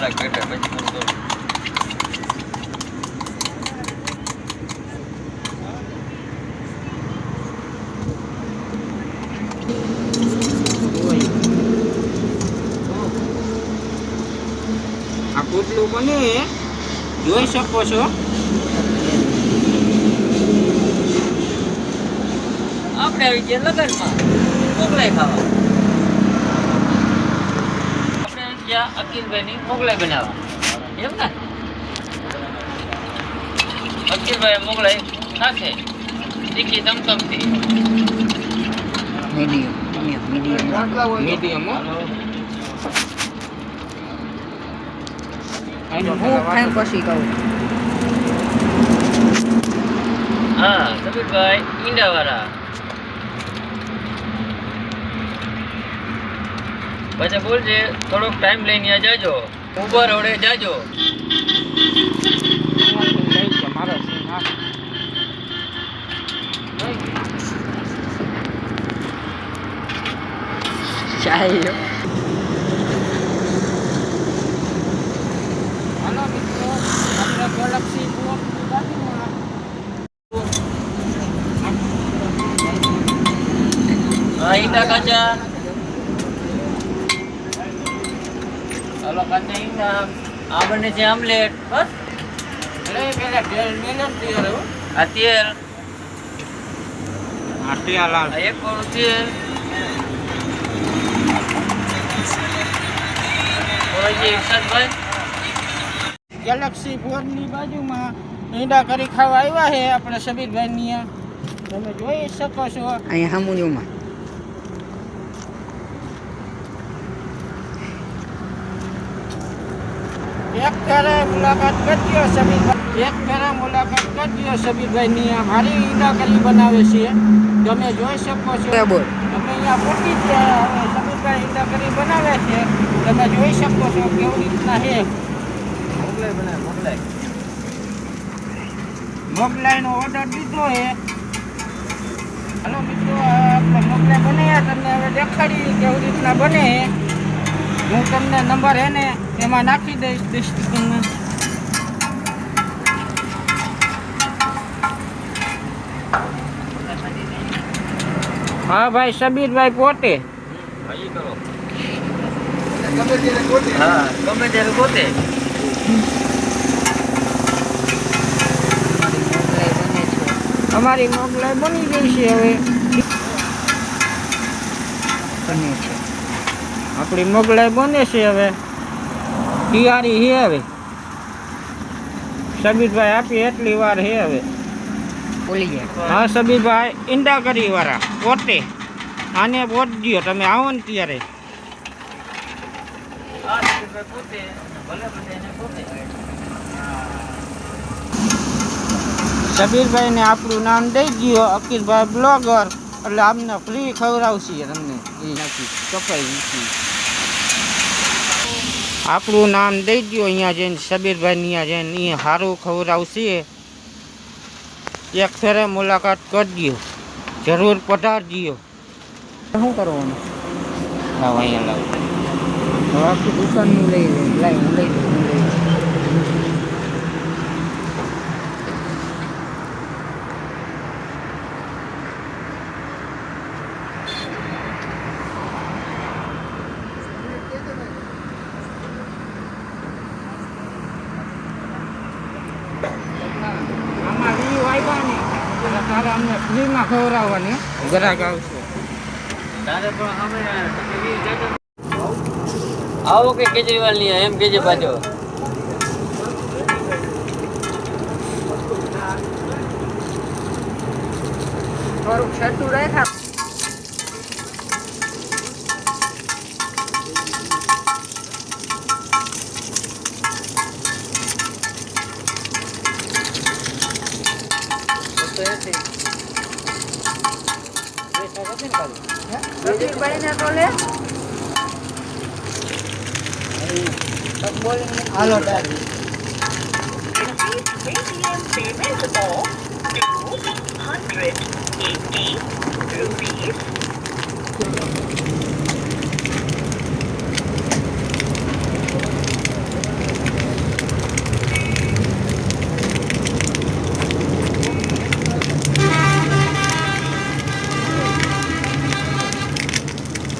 કલાક બેઠા પછી મને તો આ પોટલું બને જોઈ શકો છો. આપણે આવી ગયા લગનમાં મોગલાઈ ખાવા. આપણે આવી ગયા અકીલભાઈની મોગલાઈ બનાવવા. એમ ને અકીલભાઈ મોગલાઈ નાખે તીખી તમતમથી મીડિયમ પછી કહું. હા સબીરભાઈ ઈંડાવાળા. પછી બોલજે થોડોક ટાઈમ લઈને ત્યાં જાજો, ઉબર ઓળે જાજો. ચાલો મિત્રો, આપણે ગેલેક્સી હા ઈંડા કાચા. ચાલો કાચા ઈંડા. આ બને છે આમલેટ. બસ પેલા તેલ મેલમ તૈયાર હો. આ તેલ, આટિયા લાલ આ એક કોરું તેલ, ભાઈ ગેલેક્સી 4 ની બાજુમાં ઈંડા કરી ખાવા આવ્યા છે આપણે સબીરભાઈ ની. તમે જોઈ શકો છો અહીંયા હામુનિયોમાં. એક ફેરે મુલાકાત કરજો સબીરભાઈ, એક ફેરે મુલાકાત કરજો સબીરભાઈ ની. મારી ઈંડા કરી બનાવે છે, તમે જોઈ શકો છો. અમે અહીંયા પહોંચી ગયા. હવે સબીરભાઈ ઈંડા કરી બનાવે છે, તમે જોઈ શકો છો કેવી રીતના છે. મોગલાઈ બનાવે મોગલાઈ. મોગલાઈનો ઓર્ડર દીધો છે. હાલો મિત્રો, આપણે મોગલાઈ બનાવ્યા તમને હવે દેખાડી કેવી રીતના બને છે. હું તમને નંબર હે ને એમાં નાખી દઈશ ડિસ્ક્રિપ્શનમાં. હા ભાઈ સબીરભાઈ પોતે. હા ગમે ત્યારે ગોતે. અમારી મોગલાઈ બની ગઈ છે. હવે આપણી મોગલાઈ બને છે. હવે તૈયારી છે. હવે સબીરભાઈ આપી એટલી વાર છે. હવે હા સબીરભાઈ ઈંડા કરી વાળા પોતે. આને પહોંચજો તમે આવો ને ત્યારે. સબીરભાઈને આપણું નામ દઈ ગયો અકીલભાઈ બ્લોગર, એટલે આમને ફ્રી ખવડાવશે તમને. એ નથી કપાઈ. આપણું નામ દઈ ગયો અહીંયા જઈને સબીરભાઈ ત્યાં જઈને અહીંયા સારું ખવડાવશે. એક ફેરે મુલાકાત કરજો, જરૂર પધારજો. શું કરવાનું? લાવ અહીંયા લાવ. હવે આખી દુકાનનું લઈ લે. લાવ હું લઈ લઉં. આમાં વ્યૂ આવ્યા ને એટલે તારે અમને ફ્રીમાં ખવડાવવાની. ગ્રાહક આવશે તારે પણ અમે આવો કે કેજરીવાલ ની એમ કેજે પાછો. થોડુંક છેટું રાખ્યા. હાલો payment of 280 rupees.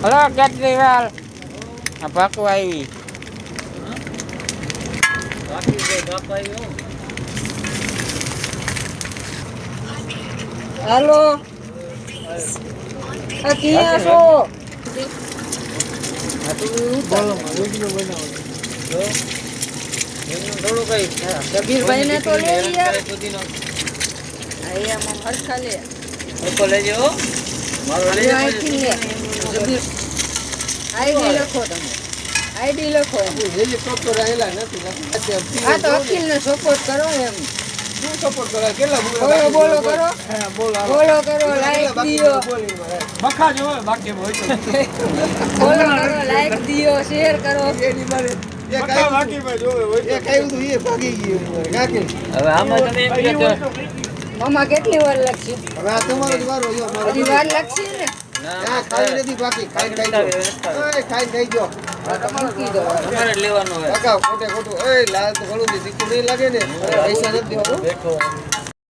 Hello Kejriwal આ પાકવા આવી બાકી છે બાપા આવ્યો. હાલો આ ક્યાં છો બોલો જો એમનું થોડું કઈ કબીરભાઈ ને તો લે યાર સુધીનો આમાં હરખા લે લોકો લેજો હો. મારો લેજો આઈડી લે કબીર આઈડી લખો તમે આઈડી લખો એમ. આ તો અખિલ ને સપોર્ટ કરો એમ બોલો બોલો કરો બોલો કરો લાઈક દિયો બોલો કરો લાઈક દિયો શેર કરો હવે આમાં તમે એમ કહો છો મામા કેટલી વાર લાગશે હજી વાર લાગશે ને ના મૂકી દો તમારે જ લેવાનું હોય ખોટે ખોટું લાલ તો ઘણું દીકું નહીં લાગે ને પૈસા નથી દેવાનું બેઠો